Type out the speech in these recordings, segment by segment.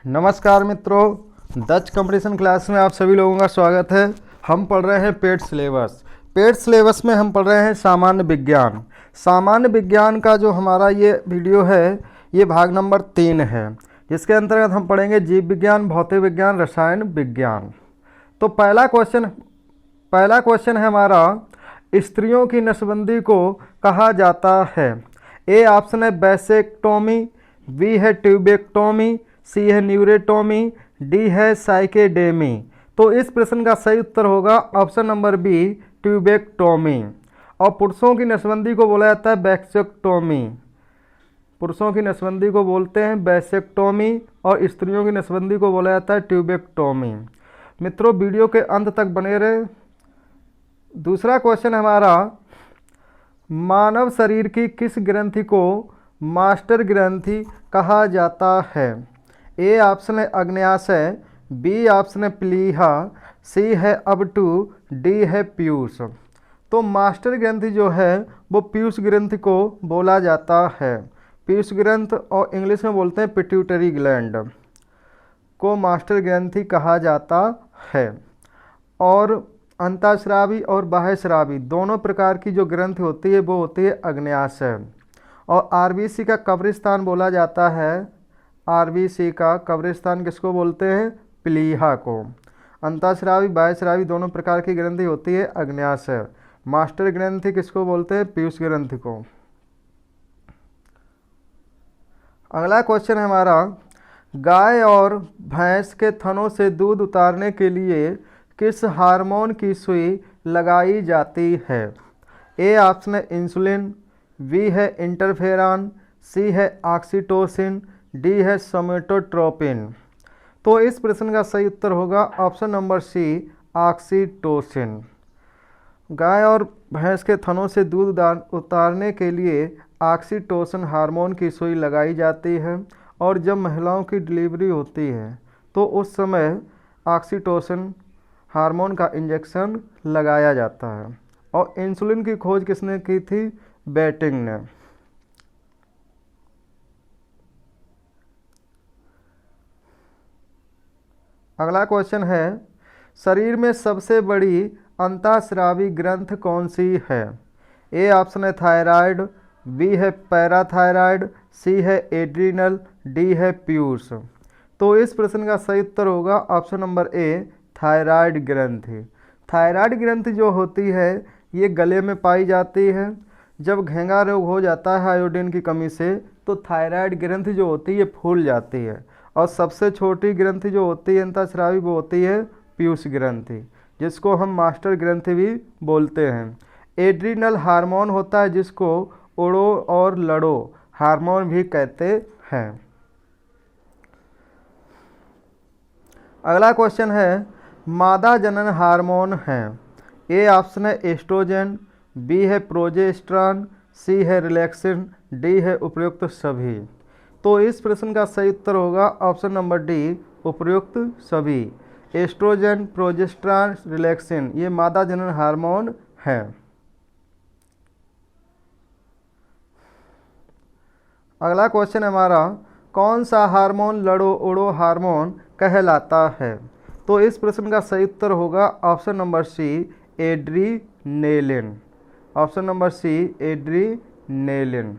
नमस्कार मित्रों, दक्ष competition class में आप सभी लोगों का स्वागत है। हम पढ़ रहे हैं पेड सिलेबस। पेड सिलेबस में हम पढ़ रहे हैं सामान्य विज्ञान। सामान्य विज्ञान का जो हमारा ये वीडियो है, ये भाग नंबर 3 है, जिसके अंतर्गत हम पढ़ेंगे जीव विज्ञान, भौतिक विज्ञान, रसायन विज्ञान। तो पहला क्वेश्चन है हमारा, स्त्रियों की नसबंदी को कहा जाता है। ए ऑप्शन है वैसेक्टोमी, बी है ट्यूबेक्टोमी, सी है न्यूरेटोमी, डी है साइकेडेमी। तो इस प्रश्न का सही उत्तर होगा ऑप्शन नंबर बी, ट्यूबेक्टोमी। और पुरुषों की नसबंदी को बोला जाता है वैसेक्टोमी। पुरुषों की नसबंदी को बोलते हैं वैसेक्टोमी और स्त्रियों की नसबंदी को बोला जाता है ट्यूबेक्टोमी। मित्रों, वीडियो के अंत तक बने रहे। दूसरा क्वेश्चन हमारा, मानव शरीर की किस ग्रंथि को मास्टर ग्रंथि कहा जाता है। ए ऑप्शन है अग्न्याशय, बी ऑप्शन है प्लीहा, सी है अबटू, डी है पीयूष। तो मास्टर ग्रंथि जो है वो पीयूष ग्रंथि को बोला जाता है। पीयूष ग्रंथ और इंग्लिश में बोलते हैं पिट्यूटरी ग्लैंड को मास्टर ग्रंथि कहा जाता है। और अंतःस्रावी और बाह्यस्रावी दोनों प्रकार की जो ग्रंथि होती है वो होती है अग्न्याशय। और आरबीसी का कब्रिस्तान बोला जाता है, आरबीसी का कब्रिस्तान किसको बोलते हैं, प्लीहा को। अंतःस्रावी बाह्यस्रावी दोनों प्रकार की ग्रंथि होती है अग्न्याशय। मास्टर ग्रंथि किसको बोलते हैं, पीयूष ग्रंथि को। अगला क्वेश्चन है हमारा, गाय और भैंस के थनों से दूध उतारने के लिए किस हार्मोन की सुई लगाई जाती है। ए ऑप्शन है इंसुलिन, बी है इंटरफेरॉन, सी है ऑक्सीटोसिन, डी है सोमेटोट्रोपिन। तो इस प्रश्न का सही उत्तर होगा ऑप्शन नंबर सी, ऑक्सीटोसिन। गाय और भैंस के थनों से दूध उतारने के लिए ऑक्सीटोसिन हार्मोन की सुई लगाई जाती है। और जब महिलाओं की डिलीवरी होती है तो उस समय ऑक्सीटोसिन हार्मोन का इंजेक्शन लगाया जाता है। और इंसुलिन की खोज किसने की थी, बेटिंग ने। अगला क्वेश्चन है, शरीर में सबसे बड़ी अंतःस्रावी ग्रंथ कौन सी है। ए ऑप्शन है थायराइड, बी है पैराथायराइड, सी है एड्रीनल, डी है पीयूष। तो इस प्रश्न का सही उत्तर होगा ऑप्शन नंबर ए, थायराइड ग्रंथि। थायराइड ग्रंथि जो होती है ये गले में पाई जाती है। जब घेंगा रोग हो जाता है आयोडीन की कमी से तो थायराइड ग्रंथि जो होती है ये फूल जाती है। और सबसे छोटी ग्रंथि जो होती है अंतःस्रावी वो होती है पीयूष ग्रंथि, जिसको हम मास्टर ग्रंथि भी बोलते हैं। एड्रीनल हार्मोन होता है जिसको उड़ो और लड़ो हार्मोन भी कहते हैं। अगला क्वेश्चन है, मादा जनन हार्मोन है। ए ऑप्शन है एस्ट्रोजन, बी है प्रोजेस्टेरॉन, सी है रिलैक्सिन, डी है उपयुक्त सभी। तो इस प्रश्न का सही उत्तर होगा ऑप्शन नंबर डी, उपयुक्त सभी। एस्ट्रोजन, प्रोजेस्टेरॉन, रिलैक्सिन ये मादा जनन हार्मोन है। अगला क्वेश्चन हमारा, कौन सा हार्मोन लड़ो उड़ो हार्मोन कहलाता है। तो इस प्रश्न का सही उत्तर होगा option number C, adrenaline. Option number C, adrenaline.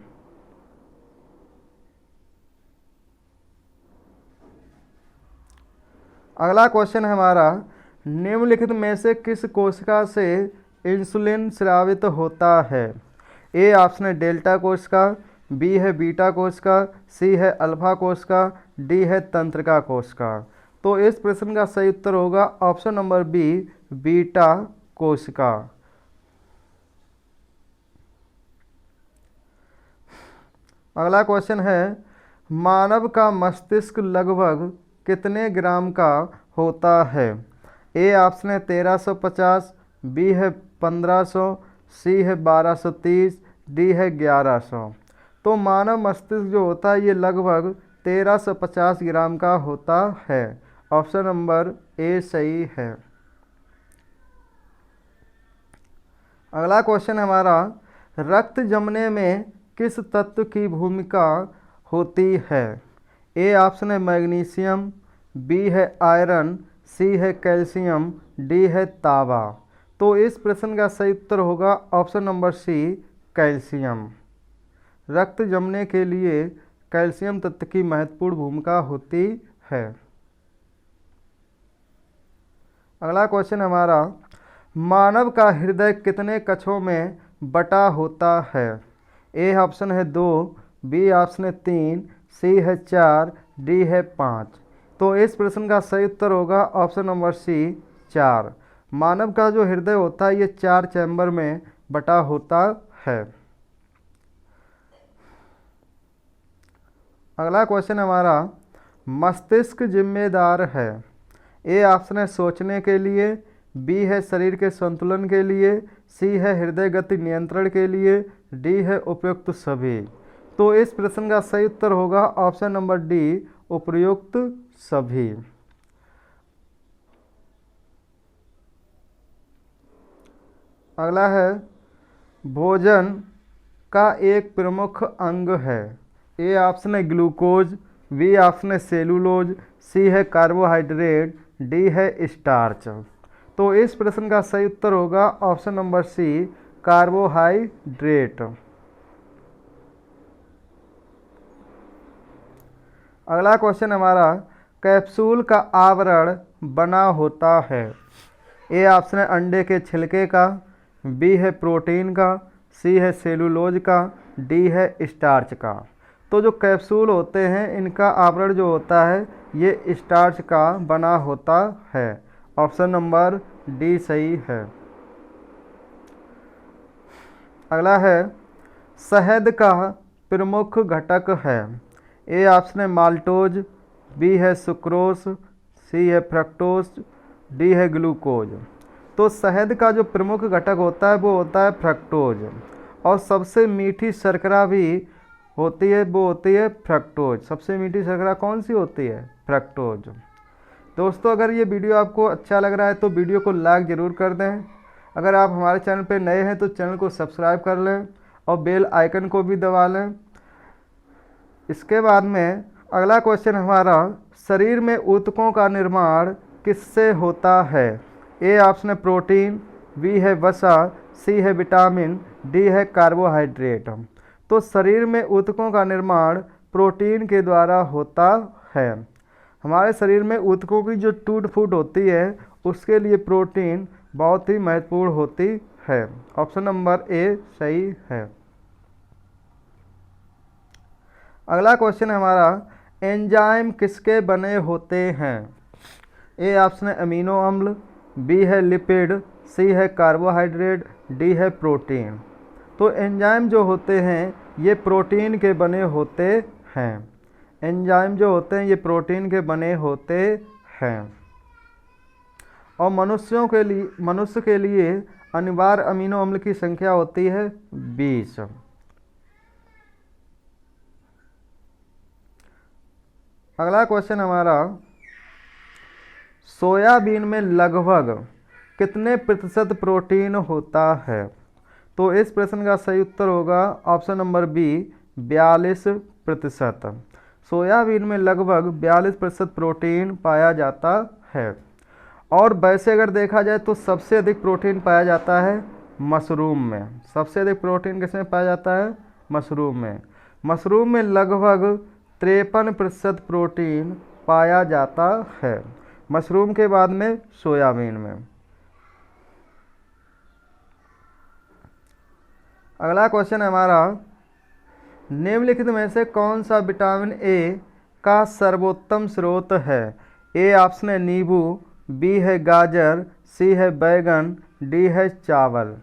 अगला क्वेश्चन है हमारा, निम्नलिखित में से किस कोशिका से इंसुलिन स्रावित होता है। ए ऑप्शन है डेल्टा कोशिका, बी है बीटा कोशिका, सी है अल्फा कोशिका, डी है तंत्रिका कोशिका। तो इस प्रश्न का सही उत्तर होगा ऑप्शन नंबर बी, बीटा कोशिका। अगला क्वेश्चन है, मानव का मस्तिष्क लगभग कितने ग्राम का होता है। ए ऑप्शन है 1350, बी है 1500, सी है 1230, डी है 1100। तो मानव मस्तिष्क जो होता है ये लगभग 1350 ग्राम का होता है। ऑप्शन नंबर ए सही है। अगला क्वेश्चन हमारा, रक्त जमने में किस तत्व की भूमिका होती है। ए ऑप्शन है मैग्नीशियम, बी है आयरन, सी है कैल्शियम, डी है तांबा। तो इस प्रश्न का सही उत्तर होगा ऑप्शन नंबर सी, कैल्शियम। रक्त जमने के लिए कैल्शियम तत्व की महत्वपूर्ण भूमिका होती है। अगला क्वेश्चन हमारा, मानव का हृदय कितने कक्षों में बटा होता है? ए ऑप्शन है 2, बी ऑप्शन है 3, सी है 4, डी है 5। तो इस प्रश्न का सही उत्तर होगा ऑप्शन नंबर सी, 4। मानव का जो हृदय होता है ये 4 चैम्बर में बटा होता है। अगला क्वेश्चन हमारा, मस्तिष्क जिम्मेदार है? ए ऑप्शन है सोचने के लिए, बी है शरीर के संतुलन के लिए, सी है हृदय गति नियंत्रण के लिए, डी है उपयुक्त सभी। तो इस प्रश्न का सही उत्तर होगा ऑप्शन नंबर डी, उपयुक्त सभी। अगला है, भोजन का एक प्रमुख अंग है? ए ऑप्शन है ग्लूकोज, बी ऑप्शन है सेलुलोज, सी है कार्बोहाइड्रेट, डी है स्टार्च। तो इस प्रश्न का सही उत्तर होगा ऑप्शन नंबर सी, कार्बोहाइड्रेट। अगला क्वेश्चन हमारा, कैप्सूल का आवरण बना होता है? ए ऑप्शन है अंडे के छिलके का, बी है प्रोटीन का, सी है सेलुलोज का, डी है स्टार्च का। तो जो कैप्सूल होते हैं इनका आवरण जो होता है ये स्टार्च का बना होता है। ऑप्शन नंबर डी सही है। अगला है, शहद का प्रमुख घटक है? ए ऑप्शन है माल्टोज, बी है सुक्रोस, सी है फ्रक्टोज, डी है ग्लूकोज। तो शहद का जो प्रमुख घटक होता है वो होता है फ्रक्टोज, और सबसे मीठी शर्करा भी होती है वो होती है फ्रक्टोज। सबसे मीठी शर्करा कौन सी होती है? फ्रक्टोज। दोस्तों अगर ये वीडियो आपको अच्छा लग रहा है तो वीडियो को लाइक ज़रूर कर दें। अगर आप हमारे चैनल पर नए हैं तो चैनल को सब्सक्राइब कर लें और बेल आइकन को भी दबा लें। इसके बाद में अगला क्वेश्चन हमारा, शरीर में ऊतकों का निर्माण किससे होता है? ए ऑप्शन है प्रोटीन, बी है वसा, सी है विटामिन, डी है कार्बोहाइड्रेट। तो शरीर में ऊतकों का निर्माण प्रोटीन के द्वारा होता है। हमारे शरीर में ऊतकों की जो टूट फूट होती है उसके लिए प्रोटीन बहुत ही महत्वपूर्ण होती है। ऑप्शन नंबर ए सही है। अगला क्वेश्चन हमारा, एंजाइम किसके बने होते हैं? ए ऑप्शन है अमीनो अम्ल, बी है लिपिड, सी है कार्बोहाइड्रेट, डी है प्रोटीन। तो एंजाइम जो होते हैं ये प्रोटीन के बने होते हैं। एंजाइम जो होते हैं ये प्रोटीन के बने होते हैं। और मनुष्य के लिए अनिवार्य अमीनो अम्ल की संख्या होती है 20। अगला क्वेश्चन हमारा, सोयाबीन में लगभग कितने प्रतिशत प्रोटीन होता है? तो इस प्रश्न का सही उत्तर होगा ऑप्शन नंबर बी, 42%। सोयाबीन में लगभग 42% प्रोटीन पाया जाता है। और वैसे अगर देखा जाए तो सबसे अधिक प्रोटीन पाया जाता है मशरूम में। सबसे अधिक प्रोटीन किसमें पाया जाता है? मशरूम में। मशरूम में लगभग 53% प्रोटीन पाया जाता है। मशरूम के बाद में सोयाबीन में। अगला क्वेश्चन हमारा, निम्नलिखित में से कौन सा विटामिन ए का सर्वोत्तम स्रोत है? ए ऑप्शन है नींबू, बी है गाजर, सी है बैगन, डी है चावल।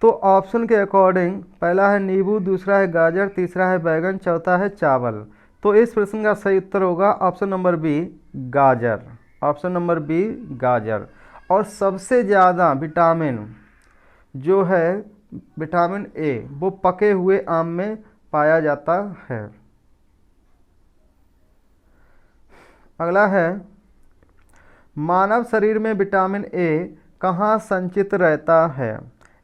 तो ऑप्शन के अकॉर्डिंग पहला है नींबू, दूसरा है गाजर, तीसरा है बैगन, चौथा है चावल। तो इस प्रश्न का सही उत्तर होगा ऑप्शन नंबर बी, गाजर। ऑप्शन नंबर बी, गाजर। और सबसे ज़्यादा विटामिन जो है विटामिन ए वो पके हुए आम में पाया जाता है। अगला है, मानव शरीर में विटामिन ए कहाँ संचित रहता है?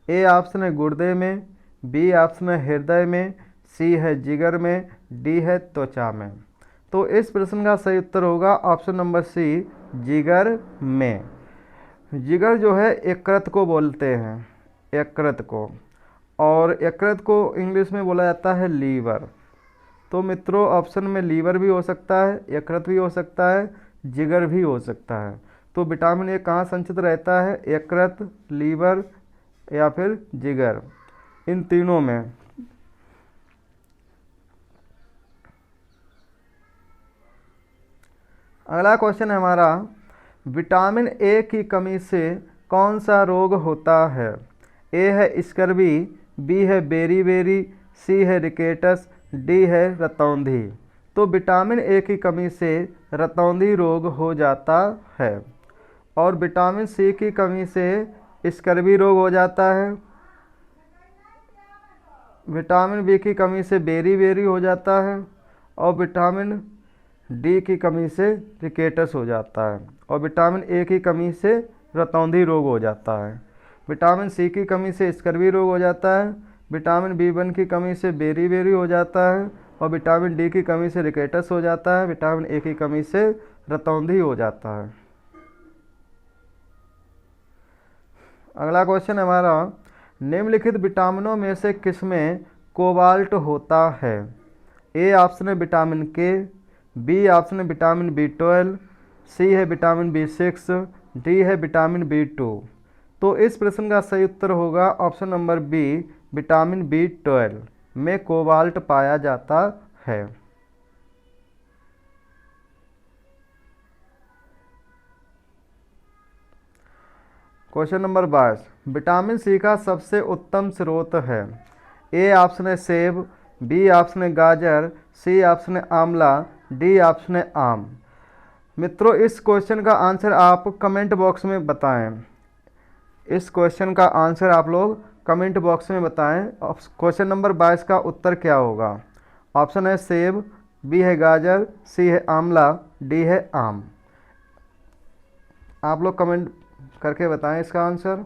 ए ऑप्शन है गुर्दे में, बी ऑप्शन है हृदय में, सी है जिगर में, डी है त्वचा में। तो इस प्रश्न का सही उत्तर होगा ऑप्शन नंबर सी, जिगर में। जिगर जो है यकृत को बोलते हैं, यकृत को, और यकृत को इंग्लिश में बोला जाता है लीवर। तो मित्रों ऑप्शन में लीवर भी हो सकता है, यकृत भी हो सकता है, जिगर भी हो सकता है। तो विटामिन ए कहाँ संचित रहता है? यकृत, लीवर या फिर जिगर, इन तीनों में। अगला क्वेश्चन है हमारा, विटामिन ए की कमी से कौन सा रोग होता है? ए है स्कर्वी, बी है बेरी, सी है रिकेटस, डी है रतौंधी। तो विटामिन ए की कमी से रतौंधी रोग हो जाता है, और विटामिन सी की कमी से स्कर्वी रोग हो जाता है, विटामिन बी की कमी से बेरी हो जाता है, और विटामिन डी की कमी से रिकेटस हो जाता है, और विटामिन ए की कमी से रतौंधी रोग हो जाता है। विटामिन सी की कमी से स्कर्वी रोग हो जाता है, विटामिन बी1 की कमी से बेरी हो जाता है, और विटामिन डी की कमी से रिकेटस हो जाता है, विटामिन ए की कमी से रतौंधी हो जाता है। अगला क्वेश्चन हमारा, निम्नलिखित विटामिनों में से किसमें कोबाल्ट होता है? ए ऑप्शन है विटामिन के, बी ऑप्शन है विटामिन B12, सी है विटामिन B6, डी है विटामिन B2। तो इस प्रश्न का सही उत्तर होगा option number B, vitamin B12 में कोबाल्ट पाया जाता है। क्वेश्चन नंबर 22, विटामिन सी का सबसे उत्तम स्रोत है? ए ऑप्शन है सेब, बी ऑप्शन है गाजर, सी ऑप्शन है आंवला, डी ऑप्शन है आम। मित्रों इस क्वेश्चन का आंसर आप कमेंट बॉक्स में बताएं। इस क्वेश्चन का आंसर आप लोग कमेंट बॉक्स में बताएं। क्वेश्चन नंबर 22 का उत्तर क्या होगा? ऑप्शन है सेब, बी है गाजर, सी है आंवला, डी है आम। आप लोग कमेंट करके बताएं इसका आंसर।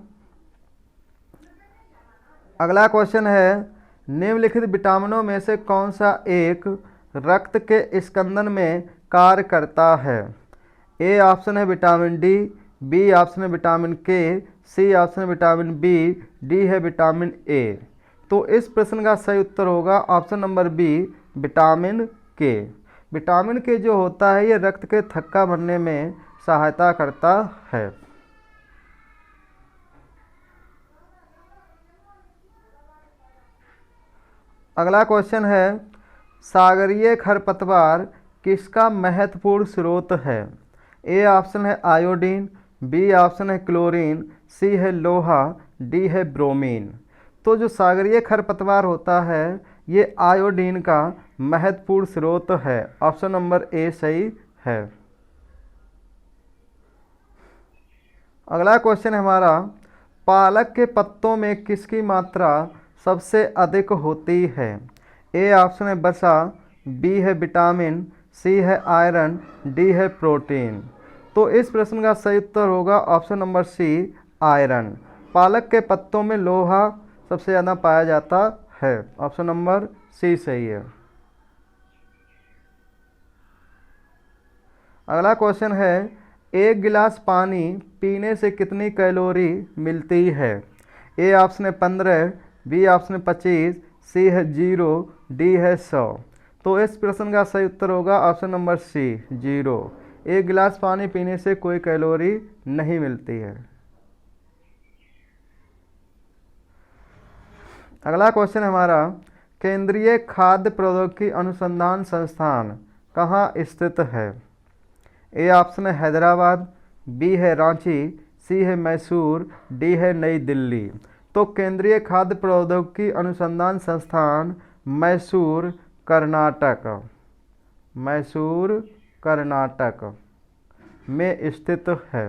अगला क्वेश्चन है, निम्नलिखित विटामिनों में से कौन सा एक रक्त के स्कंदन में कार्य करता है? ए ऑप्शन है विटामिन डी, बी ऑप्शन है विटामिन के, सी ऑप्शन है विटामिन बी, डी है विटामिन ए। तो इस प्रश्न का सही उत्तर होगा ऑप्शन नंबर बी, विटामिन के। विटामिन के जो होता है ये रक्त के थक्का भरने में सहायता करता है। अगला क्वेश्चन है, सागरीय खरपतवार किसका महत्वपूर्ण स्रोत है? ए ऑप्शन है आयोडीन, बी ऑप्शन है क्लोरीन, सी है लोहा, डी है ब्रोमीन। तो जो सागरीय खरपतवार होता है ये आयोडीन का महत्वपूर्ण स्रोत है। ऑप्शन नंबर ए सही है। अगला क्वेश्चन हमारा, पालक के पत्तों में किसकी मात्रा सबसे अधिक होती है? ए ऑप्शन है वसा, बी है विटामिन, सी है आयरन, डी है प्रोटीन। तो इस प्रश्न का सही उत्तर होगा ऑप्शन नंबर सी, आयरन। पालक के पत्तों में लोहा सबसे ज़्यादा पाया जाता है। ऑप्शन नंबर सी सही है। अगला क्वेश्चन है, एक गिलास पानी पीने से कितनी कैलोरी मिलती है? ए ऑप्शन है 15, बी ऑप्शन है 25, सी है 0, डी है 100। तो इस प्रश्न का सही उत्तर होगा ऑप्शन नंबर सी, 0। एक गिलास पानी पीने से कोई कैलोरी नहीं मिलती है। अगला क्वेश्चन हमारा, केंद्रीय खाद्य प्रौद्योगिकी अनुसंधान संस्थान कहाँ स्थित है? ए ऑप्शन है हैदराबाद, बी है रांची, सी है मैसूर, डी है नई दिल्ली। तो केंद्रीय खाद्य प्रौद्योगिकी अनुसंधान संस्थान मैसूर कर्नाटक, मैसूर कर्नाटक में स्थित है।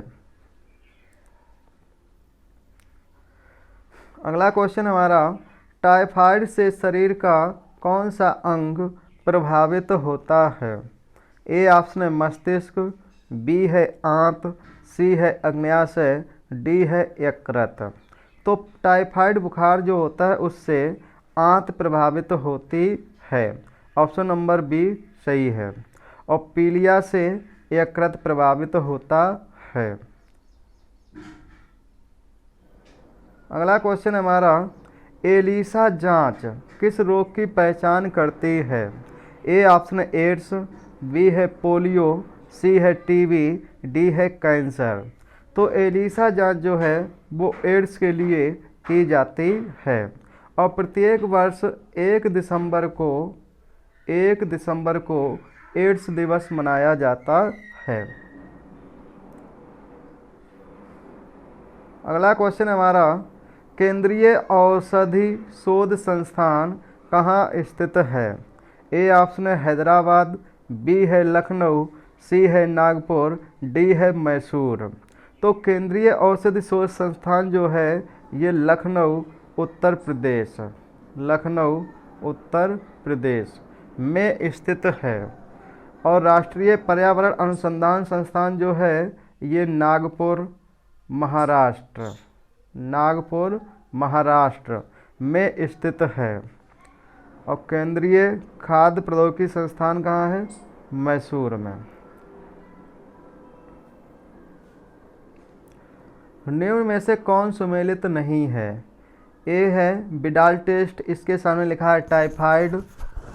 अगला क्वेश्चन हमारा, टाइफाइड से शरीर का कौन सा अंग प्रभावित होता है? ए ऑप्शन है मस्तिष्क, बी है आंत, सी है अग्न्याशय, डी है यकृत। तो टाइफाइड बुखार जो होता है उससे आंत प्रभावित होती है। ऑप्शन नंबर बी सही है। और पीलिया से यकृत प्रभावित होता है। अगला क्वेश्चन हमारा, एलिसा जांच किस रोग की पहचान करती है? ए ऑप्शन एड्स, बी है पोलियो, सी है टीबी, डी है कैंसर। तो एलिसा जांच जो है वो एड्स के लिए की जाती है और प्रत्येक वर्ष 1 दिसंबर को एड्स दिवस मनाया जाता है। अगला क्वेश्चन हमारा, केंद्रीय औषधि शोध संस्थान कहाँ स्थित है? ए ऑप्शन है हैदराबाद, बी है लखनऊ, सी है नागपुर, डी है मैसूर। तो केंद्रीय औषधि शोध संस्थान जो है ये लखनऊ उत्तर प्रदेश में स्थित है। और राष्ट्रीय पर्यावरण अनुसंधान संस्थान जो है ये नागपुर महाराष्ट्र में स्थित है। और केंद्रीय खाद्य प्रौद्योगिकी संस्थान कहाँ है? मैसूर में। निम्न में से कौन सुमेलित नहीं है? ए है विडाल टेस्ट, इसके सामने लिखा है टाइफाइड।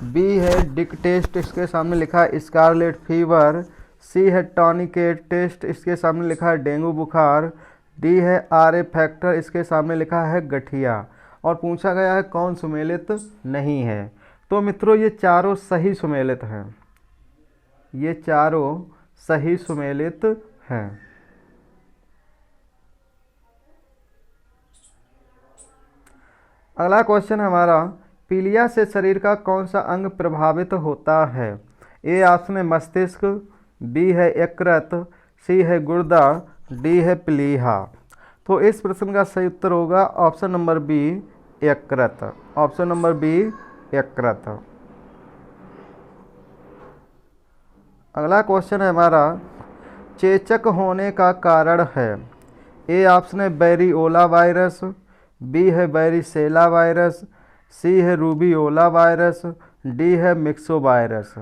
बी है डिक टेस्ट, इसके सामने लिखा है स्कारलेट फीवर। सी है टॉनिकेट टेस्ट, इसके सामने लिखा है डेंगू बुखार। डी है आर ए फैक्टर, इसके सामने लिखा है गठिया। और पूछा गया है कौन सुमेलित नहीं है। तो मित्रों ये चारों सही सुमेलित हैं, ये चारों सही सुमेलित हैं। अगला क्वेश्चन हमारा, पीलिया से शरीर का कौन सा अंग प्रभावित होता है? ए ऑप्शन है मस्तिष्क, बी है यकृत, सी है गुर्दा, डी है प्लीहा। तो इस प्रश्न का सही उत्तर होगा ऑप्शन नंबर बी यकृत। ऑप्शन नंबर बी यकृत। अगला क्वेश्चन है हमारा, चेचक होने का कारण है? ए ऑप्शन है बैरियोला वायरस, बी है बैरिसेला वायरस, सी है रूबियोला वायरस, डी है मिक्सो वायरस।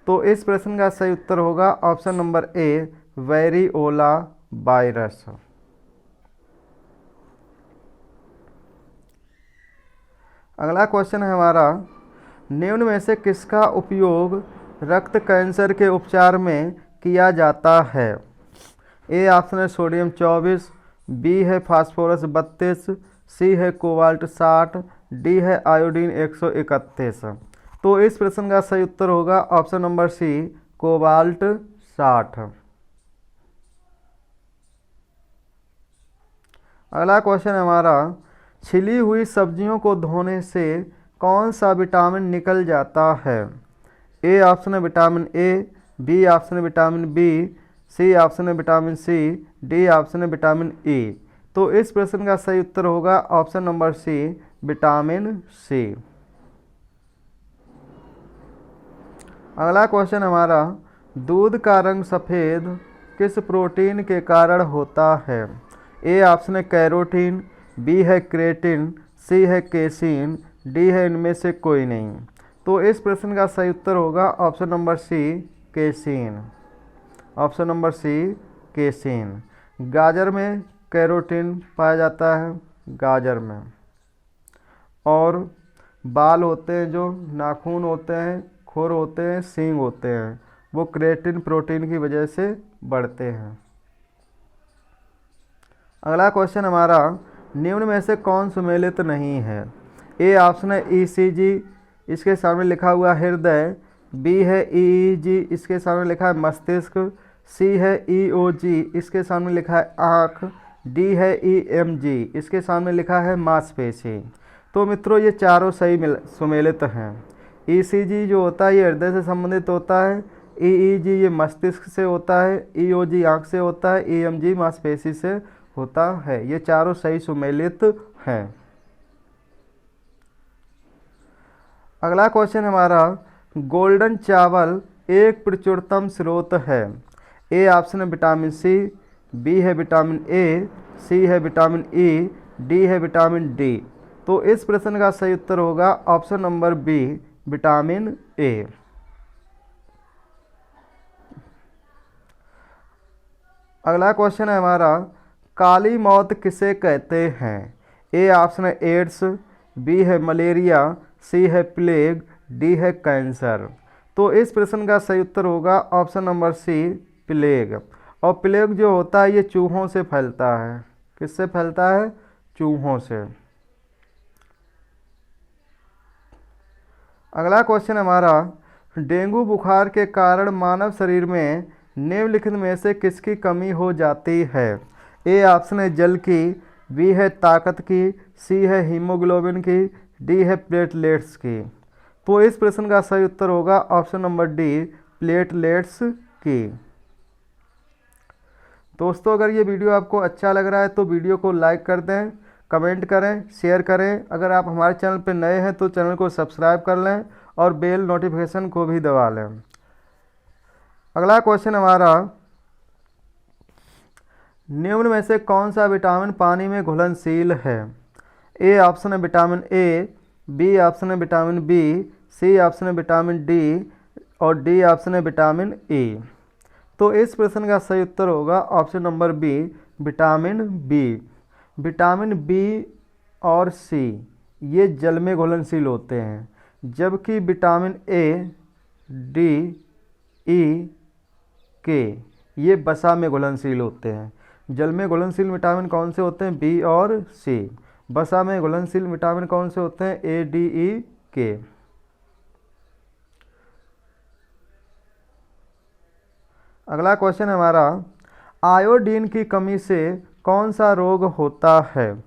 तो इस प्रश्न का सही उत्तर होगा ऑप्शन नंबर ए बैरियोला वायरस। अगला क्वेश्चन है हमारा, निम्न में से किसका उपयोग रक्त कैंसर के उपचार में किया जाता है? ए ऑप्शन है सोडियम 24, बी है फास्फोरस 32, सी है कोबाल्ट 60, डी है आयोडीन 131। तो इस प्रश्न का सही उत्तर होगा ऑप्शन नंबर सी कोबाल्ट 60। अगला क्वेश्चन हमारा, छिली हुई सब्जियों को धोने से कौन सा विटामिन निकल जाता है? ए ऑप्शन है विटामिन ए, बी ऑप्शन है विटामिन बी, सी ऑप्शन है विटामिन सी, डी ऑप्शन है विटामिन ई। तो इस प्रश्न का सही उत्तर होगा option number C vitamin C. अगला क्वेश्चन हमारा, दूध का रंग सफ़ेद किस प्रोटीन के कारण होता है? ए ऑप्शन है कैरोटीन, बी है क्रेटिन, सी है केसिन, डी है इनमें से कोई नहीं। तो इस प्रश्न का सही उत्तर होगा option number C casein. Option number C casein. गाजर में कैरोटीन पाया जाता है, गाजर में। और बाल होते हैं, जो नाखून होते हैं, खुर होते हैं, सींग होते हैं, वो क्रेटिन प्रोटीन की वजह से बढ़ते हैं। अगला क्वेश्चन हमारा, निम्न में से कौन सुमेलित नहीं है? ए ऑप्शन है ईसीजी, इसके सामने लिखा हुआ हृदय। बी है ईईजी, इसके सामने लिखा है मस्तिष्क। सी है ईओजी, इसके सामने लिखा है आँख। डी है ईएमजी, इसके सामने लिखा है मांसपेशी। तो मित्रों ये चारों सही सुमेलित हैं। ईसीजी जो होता है ये हृदय से संबंधित होता है, ईईजी ये मस्तिष्क से होता है, ईओजी आँख से होता है, ईएमजी मांसपेशी से होता है। ये चारों सही सुमेलित हैं। अगला क्वेश्चन हमारा, गोल्डन चावल एक प्रचुरतम स्रोत है? ए ऑप्शन है विटामिन सी, बी है विटामिन ए, सी है विटामिन ई, डी है विटामिन डी। तो इस प्रश्न का सही उत्तर होगा option number B vitamin A. अगला क्वेश्चन है हमारा, काली मौत किसे कहते हैं? ए ऑप्शन है एड्स, बी है मलेरिया, सी है प्लेग, डी है कैंसर। तो इस प्रश्न का सही उत्तर होगा ऑप्शन नंबर सी, प्लेग। और प्लेग जो होता है ये चूहों से फैलता है। किससे फैलता है? चूहों से। अगला क्वेश्चन हमारा, डेंगू बुखार के कारण मानव शरीर में निम्नलिखित में से किसकी कमी हो जाती है? ए ऑप्शन है जल की, बी है ताकत की, सी है हीमोग्लोबिन की, डी है प्लेटलेट्स की। तो इस प्रश्न का सही उत्तर होगा ऑप्शन नंबर डी, प्लेटलेट्स की। दोस्तों अगर ये वीडियो आपको अच्छा लग रहा है तो वीडियो को लाइक कर दें, कमेंट करें, शेयर करें। अगर आप हमारे चैनल पर नए हैं तो चैनल को सब्सक्राइब कर लें और बेल नोटिफिकेशन को भी दबा लें। अगला क्वेश्चन हमारा, निम्न में से कौन सा विटामिन पानी में घुलनशील है? ए ऑप्शन है विटामिन ए, बी ऑप्शन है विटामिन बी, सी ऑप्शन है विटामिन डी और डी ऑप्शन है विटामिन ई। तो इस प्रश्न का सही उत्तर होगा option number B, vitamin B. Vitamin B और सी ये जल में घुलनशील होते हैं, जबकि विटामिन ए, डी, ई, के ये वसा में घुलनशील होते हैं। जल में घुलनशील विटामिन कौन से होते हैं? बी और सी। वसा में घुलनशील विटामिन कौन से होते हैं? ए, डी, ई, के। अगला क्वेश्चन हमारा, आयोडीन की कमी से कौन सा रोग होता है?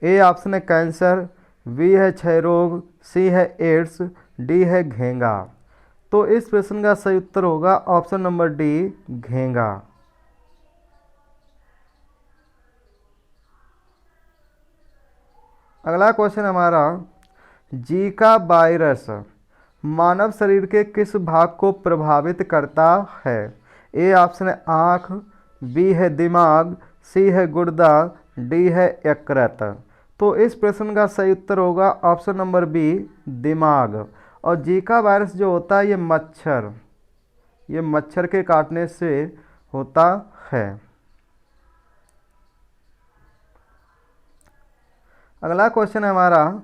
ए ऑप्शन है कैंसर, बी है क्षय रोग, सी है एड्स, डी है घेंगा। तो इस प्रश्न का सही उत्तर होगा ऑप्शन नंबर डी, घेंगा। अगला क्वेश्चन हमारा, जीका वायरस मानव शरीर के किस भाग को प्रभावित करता है? ए ऑप्शन है आँख, बी है दिमाग, सी है गुर्दा, डी है यकृत। तो इस प्रश्न का सही उत्तर होगा ऑप्शन नंबर बी, दिमाग। और जीका वायरस जो होता है ये मच्छर के काटने से होता है। अगला क्वेश्चन है हमारा,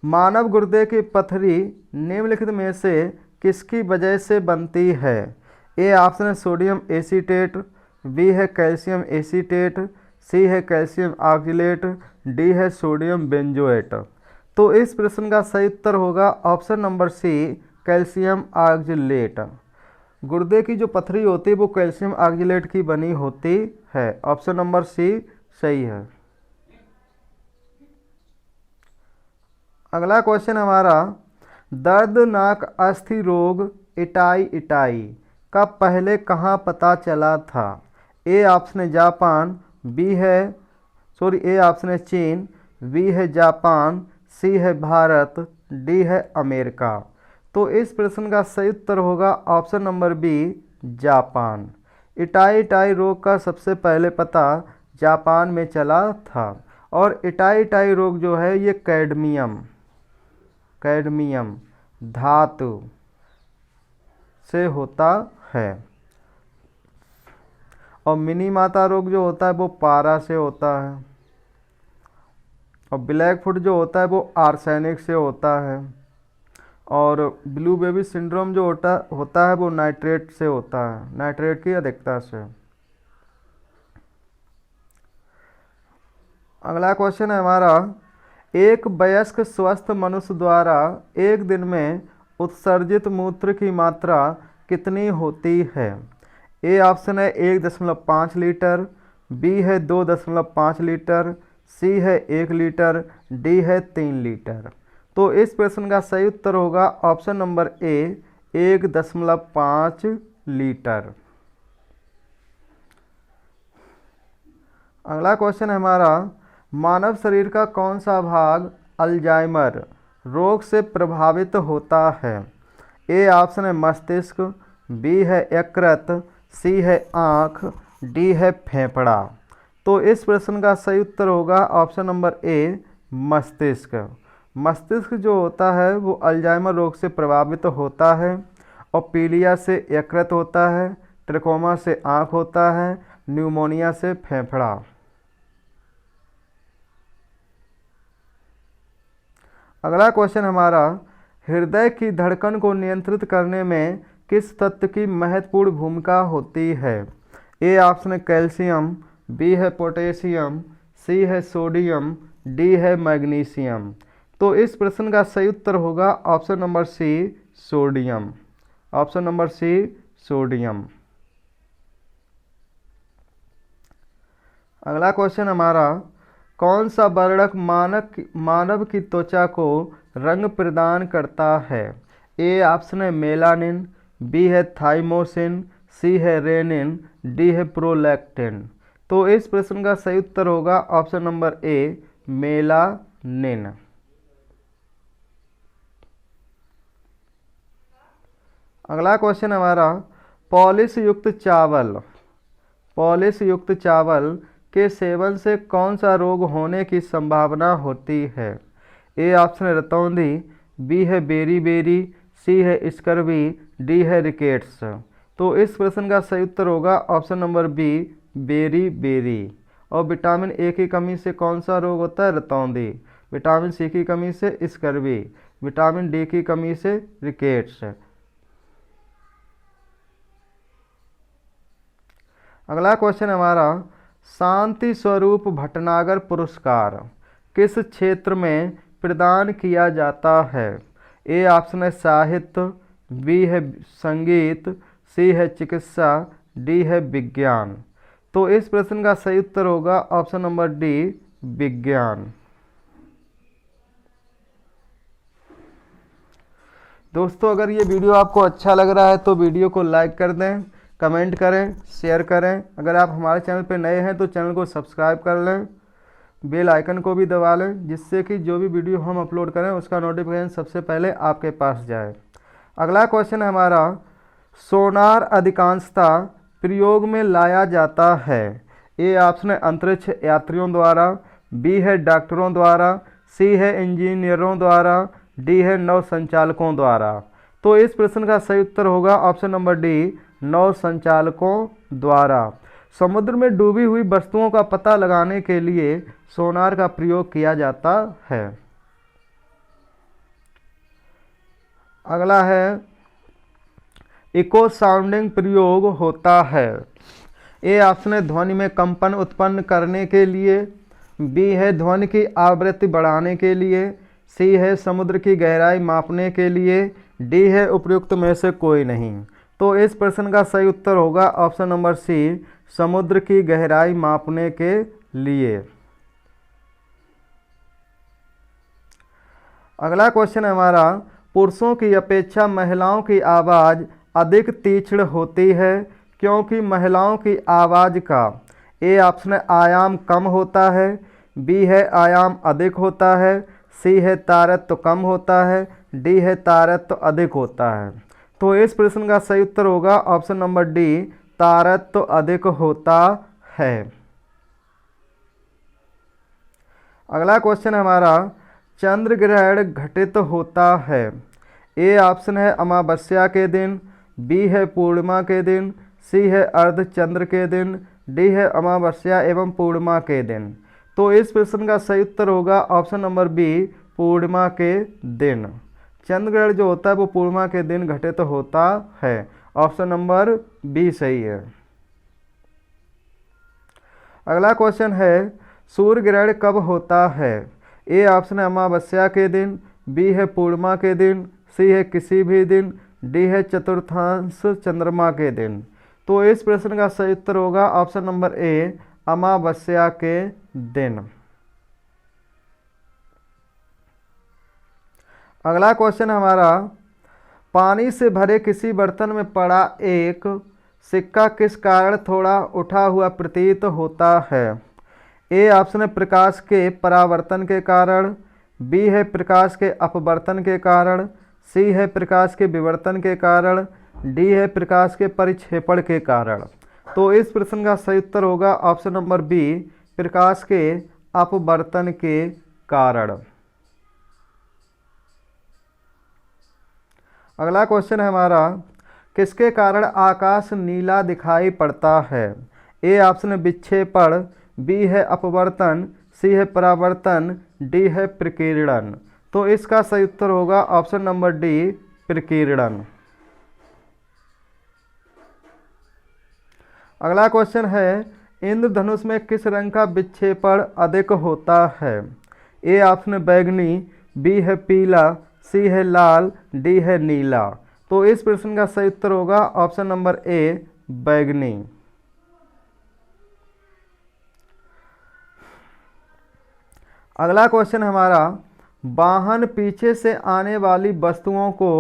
मानव गुर्दे की पथरी निम्नलिखित में से किसकी वजह से बनती है? ए ऑप्शन है सोडियम एसीटेट, बी है कैल्शियम एसीटेट, सी है कैल्शियम ऑक्जेलेट, डी है सोडियम बेंजोएट। तो इस प्रश्न का सही उत्तर होगा option number C, calcium oxalate. गुर्दे की जो पथरी होती है वो कैल्शियम ऑक्जेलेट की बनी होती है। ऑप्शन नंबर सी सही है। अगला क्वेश्चन हमारा, दर्दनाक अस्थि रोग इटाई का पहले कहाँ पता चला था? ए ऑप्शन है जापान, ए ऑप्शन है चीन, बी है जापान, सी है भारत, डी है अमेरिका। तो इस प्रश्न का सही उत्तर होगा ऑप्शन नंबर बी, जापान। इटाई रोग का सबसे पहले पता जापान में चला था। और इटाई रोग जो है ये कैडमियम धातु से होता है। और मिनी माता रोग जो होता है वो पारा से होता है। और ब्लैक फुट जो होता है वो आर्सेनिक से होता है। और ब्लू बेबी सिंड्रोम जो होता है वो नाइट्रेट से होता है, नाइट्रेट की अधिकता से। अगला क्वेश्चन है हमारा, एक वयस्क स्वस्थ मनुष्य द्वारा एक दिन में उत्सर्जित मूत्र की मात्रा कितनी होती है? ए ऑप्शन है 1.5 लीटर, बी है 2.5 लीटर, सी है 1 लीटर, डी है 3 लीटर। तो इस प्रश्न का सही उत्तर होगा ऑप्शन नंबर ए, 1.5 लीटर। अगला क्वेश्चन है हमारा, मानव शरीर का कौन सा भाग अल्जाइमर रोग से प्रभावित होता है? ए ऑप्शन है मस्तिष्क, बी है यकृत, सी है आँख, डी है फेफड़ा। तो इस प्रश्न का सही उत्तर होगा ऑप्शन नंबर ए, मस्तिष्क। मस्तिष्क जो होता है वो अल्जाइमर रोग से प्रभावित होता है। और पीलिया से यकृत होता है, ट्रकोमा से आँख होता है, न्यूमोनिया से फेफड़ा। अगला क्वेश्चन हमारा, हृदय की धड़कन को नियंत्रित करने में किस तत्व की महत्वपूर्ण भूमिका होती है? ए ऑप्शन है कैल्शियम, बी है पोटेशियम, सी है सोडियम, डी है मैग्नीशियम। तो इस प्रश्न का सही उत्तर होगा option number C, sodium. Option number C, sodium. अगला क्वेश्चन हमारा, कौन सा वर्णक मानव की त्वचा को रंग प्रदान करता है? ए ऑप्शन है मेलानिन, बी है थाइमोसिन, सी है रेनिन, डी है प्रोलैक्टिन। तो इस प्रश्न का सही उत्तर होगा ऑप्शन नंबर ए, मेलानिन। अगला क्वेश्चन हमारा, पॉलिश युक्त चावल के सेवन से कौन सा रोग होने की संभावना होती है? ए ऑप्शन है रतौंधी, बी है बेरी, सी है स्कर्वी, डी है रिकेट्स। तो इस प्रश्न का सही उत्तर होगा ऑप्शन नंबर बी, बेरी। और विटामिन ए की कमी से कौन सा रोग होता है? रतौंधी। विटामिन सी की कमी से स्कर्वी, विटामिन डी की कमी से रिकेट्स। अगला क्वेश्चन हमारा, शांति स्वरूप भटनागर पुरस्कार किस क्षेत्र में प्रदान किया जाता है? ए ऑप्शन है साहित्य, बी है संगीत, सी है चिकित्सा, डी है विज्ञान। तो इस प्रश्न का सही उत्तर होगा ऑप्शन नंबर डी, विज्ञान। दोस्तों, अगर ये वीडियो आपको अच्छा लग रहा है तो वीडियो को लाइक कर दें, कमेंट करें, शेयर करें। अगर आप हमारे चैनल पर नए हैं तो चैनल को सब्सक्राइब कर लें, बेल आइकन को भी दबा लें, जिससे कि जो भी वीडियो हम अपलोड करें उसका नोटिफिकेशन सबसे पहले आपके पास जाए। अगला क्वेश्चन है हमारा, सोनार अधिकांशतः प्रयोग में लाया जाता है? ए ऑप्शन है अंतरिक्ष यात्रियों द्वारा, बी है डॉक्टरों द्वारा, सी है इंजीनियरों द्वारा, डी है नौ संचालकों द्वारा। तो इस प्रश्न का सही उत्तर होगा ऑप्शन नंबर डी, नौ संचालकों द्वारा। समुद्र में डूबी हुई वस्तुओं का पता लगाने के लिए सोनार का प्रयोग किया जाता है। अगला है, इको साउंडिंग प्रयोग होता है? ए ऑप्शन है ध्वनि में कंपन उत्पन्न करने के लिए, बी है ध्वनि की आवृत्ति बढ़ाने के लिए, सी है समुद्र की गहराई मापने के लिए, डी है उपयुक्त में से कोई नहीं। तो इस प्रश्न का सही उत्तर होगा ऑप्शन नंबर सी, समुद्र की गहराई मापने के लिए। अगला क्वेश्चन है हमारा, पुरुषों की अपेक्षा महिलाओं की आवाज़ अधिक तीक्ष्ण होती है क्योंकि महिलाओं की आवाज़ का ए ऑप्शन है आयाम कम होता है, बी है आयाम अधिक होता है, सी है तारत्व कम होता है, डी है तारत्व अधिक होता है। तो इस प्रश्न का सही उत्तर होगा ऑप्शन नंबर डी, तारत्व अधिक होता है। अगला क्वेश्चन हमारा, चंद्र ग्रहण घटित होता है? ए ऑप्शन है अमावस्या के दिन, बी है पूर्णिमा के दिन, सी है अर्धचंद्र के दिन, डी है अमावस्या एवं पूर्णिमा के दिन। तो इस प्रश्न का सही उत्तर होगा ऑप्शन नंबर बी, पूर्णिमा के दिन। चंद्र ग्रहण जो होता है वो पूर्णिमा के दिन घटित होता है। ऑप्शन नंबर बी सही है। अगला क्वेश्चन है, सूर्य ग्रहण कब होता है? ए ऑप्शन है अमावस्या के दिन, बी है पूर्णिमा के दिन, सी है किसी भी दिन, डी है चतुर्थांश चंद्रमा के दिन। तो इस प्रश्न का सही उत्तर होगा ऑप्शन नंबर ए, अमावस्या के दिन। अगला क्वेश्चन हमारा, पानी से भरे किसी बर्तन में पड़ा एक सिक्का किस कारण थोड़ा उठा हुआ प्रतीत होता है? ए ऑप्शन है प्रकाश के परावर्तन के कारण, बी है प्रकाश के अपवर्तन के कारण, सी है प्रकाश के विवर्तन के कारण, डी है प्रकाश के परिक्षेपण के कारण। तो इस प्रश्न का सही उत्तर होगा ऑप्शन नंबर बी, प्रकाश के अपवर्तन के कारण। अगला क्वेश्चन है हमारा, किसके कारण आकाश नीला दिखाई पड़ता है? ए ऑप्शन है विक्षेपण, बी है अपवर्तन, सी है परावर्तन, डी है प्रकीर्णन। तो इसका सही उत्तर होगा ऑप्शन नंबर डी, प्रकीर्णन। अगला क्वेश्चन है इंद्रधनुष में किस रंग का विक्षेपण अधिक होता है? ए ऑप्शन है बैंगनी, बी है पीला, सी है लाल, डी है नीला। तो इस प्रश्न का सही उत्तर होगा ऑप्शन नंबर ए, बैंगनी। अगला क्वेश्चन हमारा, वाहन पीछे से आने वाली वस्तुओं को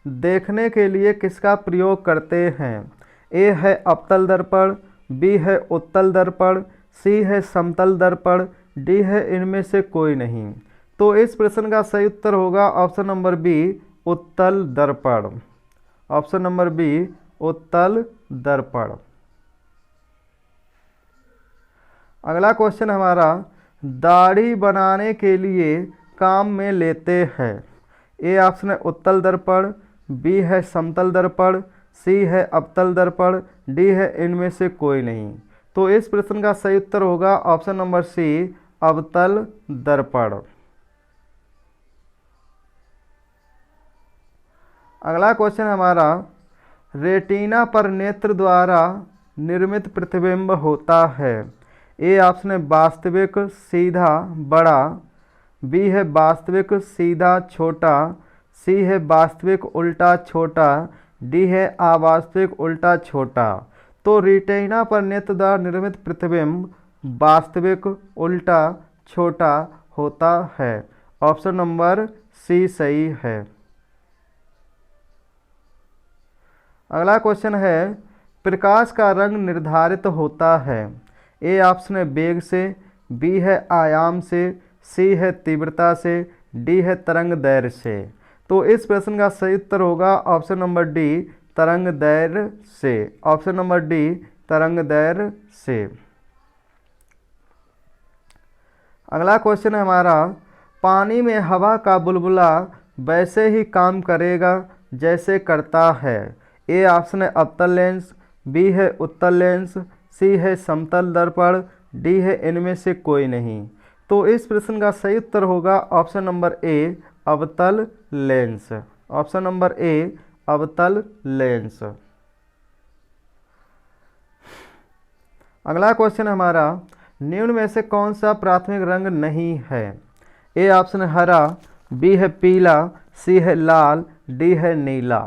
देखने के लिए किसका प्रयोग करते हैं? ए है अवतल दर्पण, बी है उत्तल दर्पण, सी है समतल दर्पण, डी है इनमें से कोई नहीं। तो इस प्रश्न का सही उत्तर होगा ऑप्शन नंबर बी, उत्तल दर्पण। ऑप्शन नंबर बी, उत्तल दर्पण। अगला क्वेश्चन हमारा, दाढ़ी बनाने के लिए काम में लेते हैं। ए ऑप्शन है उत्तल दर्पण, बी है समतल दर्पण, सी है अवतल दर्पण, डी है इनमें से कोई नहीं। तो इस प्रश्न का सही उत्तर होगा ऑप्शन नंबर सी, अवतल दर्पण। अगला क्वेश्चन हमारा, रेटिना पर नेत्र द्वारा निर्मित प्रतिबिंब होता है। ए ऑप्शन है वास्तविक सीधा बड़ा, बी है वास्तविक सीधा छोटा, सी है वास्तविक उल्टा छोटा, डी है अवास्तविक उल्टा छोटा। तो रेटिना पर नेत्र द्वारा निर्मित प्रतिबिंब वास्तविक उल्टा छोटा होता है। ऑप्शन नंबर सी सही है। अगला क्वेश्चन है, प्रकाश का रंग निर्धारित होता है। ए ऑप्शन है वेग से, बी है आयाम से, सी है तीव्रता से, डी है तरंग दैर्घ्य से। तो इस प्रश्न का सही उत्तर होगा ऑप्शन नंबर डी, तरंग दैर्घ्य से। ऑप्शन नंबर डी, तरंग दैर्घ्य से। अगला क्वेश्चन है हमारा, पानी में हवा का बुलबुला वैसे ही काम करेगा जैसे करता है। ए ऑप्शन है अवतल लेंस, बी है उत्तल लेंस, सी है समतल दर्पण, डी है इनमें से कोई नहीं। तो इस प्रश्न का सही उत्तर होगा ऑप्शन नंबर ए, अवतल लेंस। ऑप्शन नंबर ए, अवतल लेंस। अगला क्वेश्चन हमारा, निम्न में से कौन सा प्राथमिक रंग नहीं है? ए ऑप्शन है हरा, बी है पीला, सी है लाल, डी है नीला।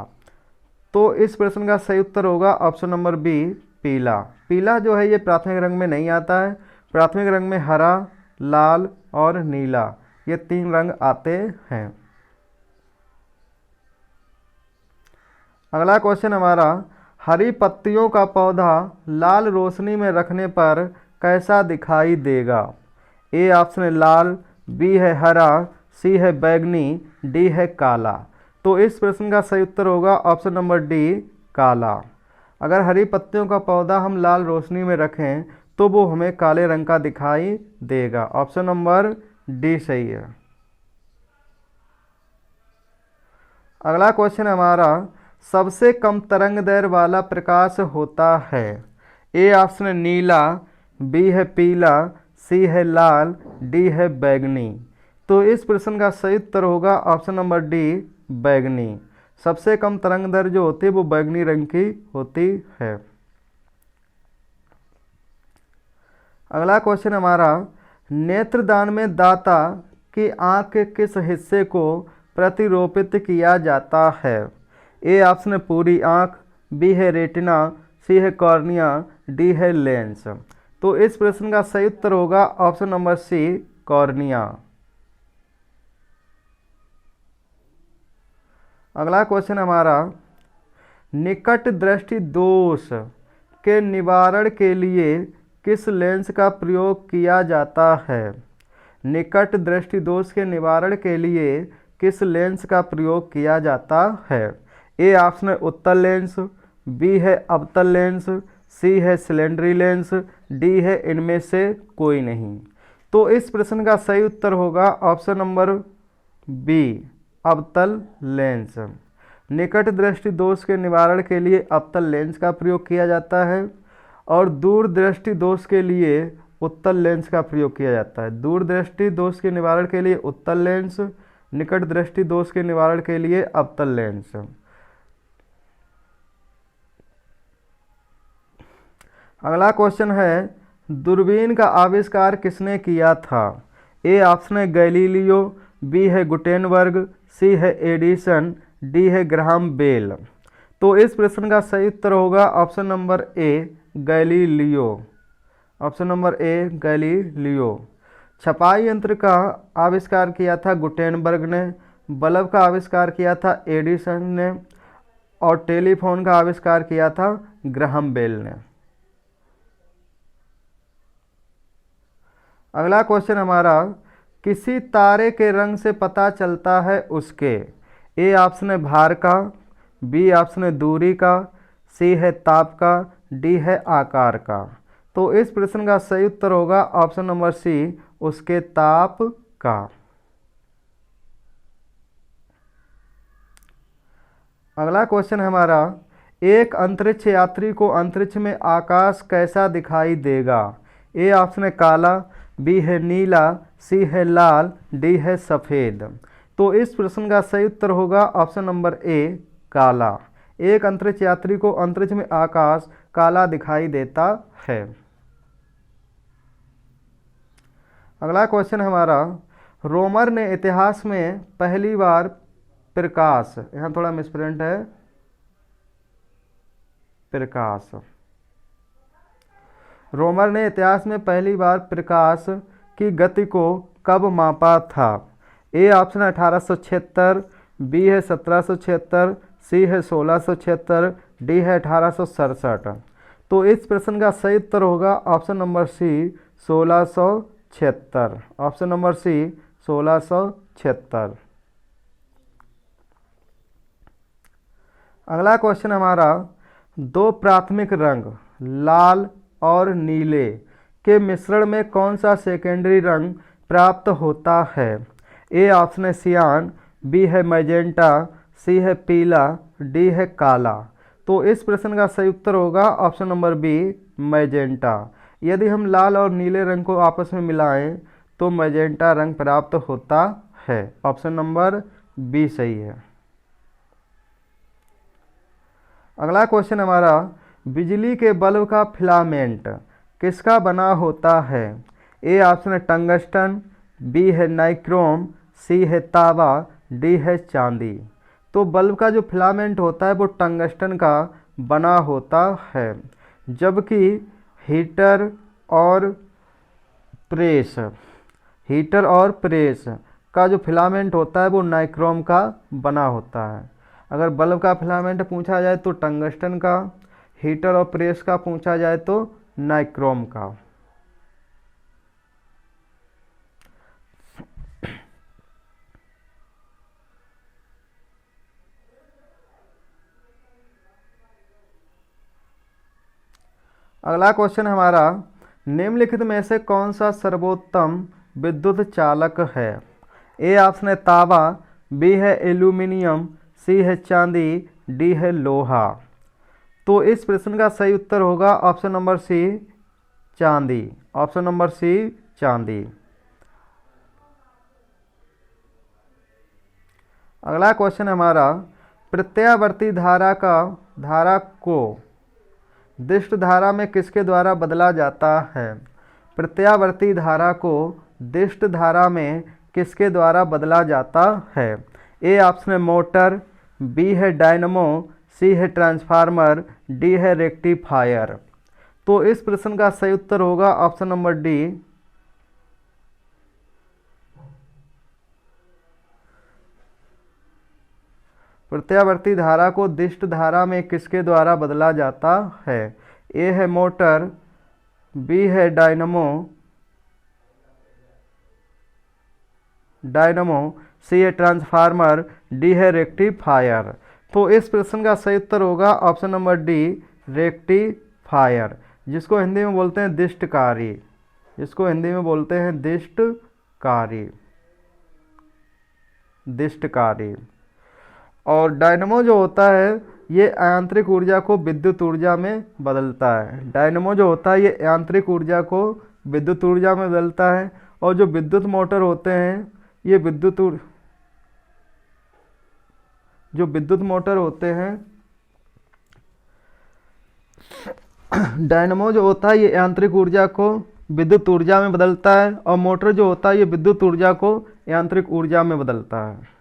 तो इस प्रश्न का सही उत्तर होगा ऑप्शन नंबर बी, पीला। पीला जो है ये प्राथमिक रंग में नहीं आता है। प्राथमिक रंग में हरा, लाल और नीला ये तीन रंग आते हैं। अगला क्वेश्चन हमारा, हरी पत्तियों का पौधा लाल रोशनी में रखने पर कैसा दिखाई देगा? ए ऑप्शन है लाल, बी है हरा, सी है बैगनी, डी है काला। तो इस प्रश्न का सही उत्तर होगा ऑप्शन नंबर डी, काला। अगर हरी पत्तियों का पौधा हम लाल रोशनी में रखें तो वो हमें काले रंग का दिखाई देगा। ऑप्शन नंबर डी सही है। अगला क्वेश्चन हमारा, सबसे कम तरंग दैर्घ्य वाला प्रकाश होता है। ए ऑप्शन है नीला, बी है पीला, सी है लाल, डी है बैगनी। तो इस प्रश्न का सही उत्तर होगा ऑप्शन नंबर डी, बैगनी। सबसे कम तरंग दैर्घ्य जो होती है वो बैगनी रंग की होती है। अगला क्वेश्चन हमारा, नेत्रदान में दाता की आंख के किस हिस्से को प्रतिरोपित किया जाता है? ए ऑप्शन है पूरी आंख, बी है रेटिना, सी है कॉर्निया, डी है लेंस। तो इस प्रश्न का सही उत्तर होगा ऑप्शन नंबर सी, कॉर्निया। अगला क्वेश्चन हमारा, निकट दृष्टि दोष के निवारण के लिए किस लेंस का प्रयोग किया जाता है? निकट दृष्टि दोष के निवारण के लिए किस लेंस का प्रयोग किया जाता है? ए ऑप्शन है उत्तल लेंस, बी है अवतल लेंस, सी है सिलेंडरी लेंस, डी है इनमें से कोई नहीं। तो इस प्रश्न का सही उत्तर होगा ऑप्शन नंबर बी, अवतल लेंस। निकट दृष्टि दोष के निवारण के लिए अवतल लेंस का प्रयोग किया जाता है। और दूरदृष्टि दोष के लिए उत्तल लेंस का प्रयोग किया जाता है। दूरदृष्टि दोष के निवारण के लिए उत्तल लेंस, निकट दृष्टि दोष के निवारण के लिए अवतल लेंस। अगला क्वेश्चन है, दूरबीन का आविष्कार किसने किया था? ए ऑप्शन है गैलीलियो, बी है गुटेनबर्ग, सी है एडिसन, डी है ग्राहम बेल। तो इस प्रश्न का सही उत्तर होगा option number A Galileo. Option number A Galileo. छपाई यंत्र का आविष्कार किया था गुटेनबर्ग ने, बल्ब का आविष्कार किया था एडिसन ने, और टेलीफोन का आविष्कार किया था ग्राहम बेल ने। अगला क्वेश्चन हमारा, किसी तारे के रंग से पता चलता है उसके? ए ऑप्शन है भार का, बी ऑप्शन है दूरी का, सी है ताप का, डी है आकार का। तो इस प्रश्न का सही उत्तर होगा ऑप्शन नंबर सी उसके ताप का। अगला क्वेश्चन हमारा, एक अंतरिक्ष यात्री को अंतरिक्ष में आकाश कैसा दिखाई देगा? ए ऑप्शन है काला, बी है नीला, सी है लाल, डी है सफ़ेद। तो इस प्रश्न का सही उत्तर होगा ऑप्शन नंबर ए काला। एक अंतरिक्ष यात्री को अंतरिक्ष में आकाश काला दिखाई देता है। अगला क्वेश्चन हमारा, रोमर ने इतिहास में पहली बार प्रकाश, यहाँ थोड़ा मिसप्रिंट है, प्रकाश। रोमर ने इतिहास में पहली बार प्रकाश की गति को कब मापा था? ए ऑप्शन है 1876, बी है 1776, सी है 1676, डी है 1867। तो इस प्रश्न का सही उत्तर होगा option number C 1676। Option number C 1676। अगला क्वेश्चन हमारा, दो प्राथमिक रंग लाल और नीले के मिश्रण में कौन सा सेकेंडरी रंग प्राप्त होता है? ए ऑप्शन है सियान, बी है मैजेंटा, सी है पीला, डी है काला। तो इस प्रश्न का सही उत्तर होगा ऑप्शन नंबर बी मैजेंटा। यदि हम लाल और नीले रंग को आपस में मिलाएं तो मैजेंटा रंग प्राप्त होता है। ऑप्शन नंबर बी सही है। अगला क्वेश्चन हमारा, बिजली के बल्ब का फिलामेंट किसका बना होता है? ए ऑप्शन है टंगस्टन, बी है नाइक्रोम, सी है तांबा, डी है चांदी। तो बल्ब का जो फिलामेंट होता है वो टंगस्टन का बना होता है, जबकि हीटर और प्रेस का जो फिलामेंट होता है वो नाइक्रोम का बना होता है। अगर बल्ब का फिलामेंट पूछा जाए तो टंगस्टन का, हीटर और प्रेस का पूछा जाए तो नाइक्रोम का। अगला क्वेश्चन हमारा, निम्नलिखित में से कौन सा सर्वोत्तम विद्युत चालक है? ए ऑप्शन है तांबा, बी है एल्यूमिनियम, सी है चांदी, डी है लोहा। तो इस प्रश्न का सही उत्तर होगा ऑप्शन नंबर सी चांदी। ऑप्शन नंबर सी चांदी। अगला क्वेश्चन हमारा, प्रत्यावर्ती धारा को दिष्ट धारा में किसके द्वारा बदला जाता है? प्रत्यावर्ती धारा को दिष्ट धारा में किसके द्वारा बदला जाता है? ए ऑप्शन है मोटर, बी है डायनमो, सी है ट्रांसफार्मर, डी है रेक्टिफायर। तो इस प्रश्न का सही उत्तर होगा ऑप्शन नंबर डी प्रत्यावर्ती धारा को दिष्ट धारा में किसके द्वारा बदला जाता है? ए है मोटर, बी है डायनमो, सी है ट्रांसफार्मर, डी है रेक्टिफायर। तो इस प्रश्न का सही उत्तर होगा ऑप्शन नंबर डी रेक्टिफायर, जिसको हिंदी में बोलते हैं दिष्टकारी। जिसको हिंदी में बोलते हैं दिष्टकारी। और डायनमो जो होता है ये यांत्रिक ऊर्जा को विद्युत ऊर्जा में बदलता है। डायनेमो जो होता है ये यांत्रिक ऊर्जा को विद्युत ऊर्जा में बदलता है, और जो विद्युत मोटर होते हैं ये जो विद्युत मोटर होते हैं, डायनेमो जो होता है ये यांत्रिक ऊर्जा को विद्युत ऊर्जा में बदलता है, और मोटर जो होता है ये विद्युत ऊर्जा को यांत्रिक ऊर्जा में बदलता है।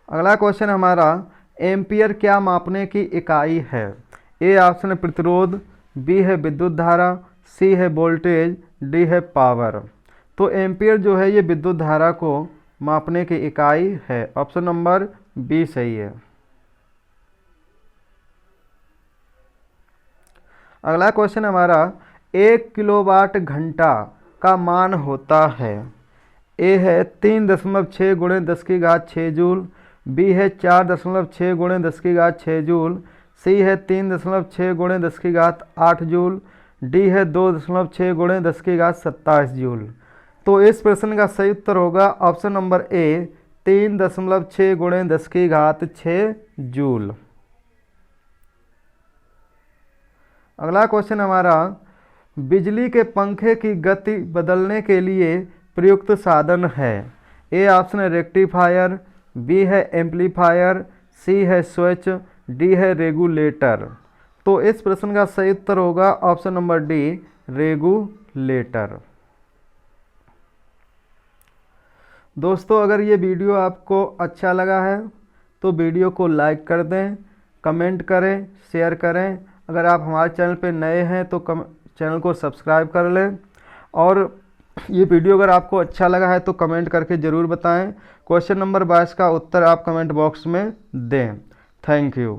अगला क्वेश्चन हमारा, एम्पियर क्या मापने की इकाई है? ए ऑप्शन है प्रतिरोध, बी है विद्युत धारा, सी है वोल्टेज, डी है पावर। तो एम्पियर जो है ये विद्युत धारा को मापने की इकाई है। ऑप्शन नंबर बी सही है। अगला क्वेश्चन हमारा, 1 किलोवाट घंटा का मान होता है। ए है 3.6 × 10⁻6 जूल, बी है 4.6 × 10⁻6 जूल, सी है 3.6 × 10⁸ जूल, डी है 2.6 × 10⁻27 जूल। तो इस प्रश्न का सही उत्तर होगा ऑप्शन नंबर ए 3.6 × 10⁻6 जूल। अगला क्वेश्चन हमारा, बिजली के पंखे की गति बदलने के लिए प्रयुक्त साधन है। ए ऑप्शन है रेक्टिफायर, बी है एम्पलीफायर, सी है स्विच, डी है रेगुलेटर। तो इस प्रश्न का सही उत्तर होगा ऑप्शन नंबर डी रेगुलेटर। दोस्तों अगर ये वीडियो आपको अच्छा लगा है तो वीडियो को लाइक कर दें, कमेंट करें, शेयर करें। अगर आप हमारे चैनल पे नए हैं तो चैनल को सब्सक्राइब कर लें, और ये वीडियो अगर आपको अच्छा लगा है तो कमेंट करके ज़रूर बताएं। क्वेश्चन नंबर 22 का उत्तर आप कमेंट बॉक्स में दें। Thank you.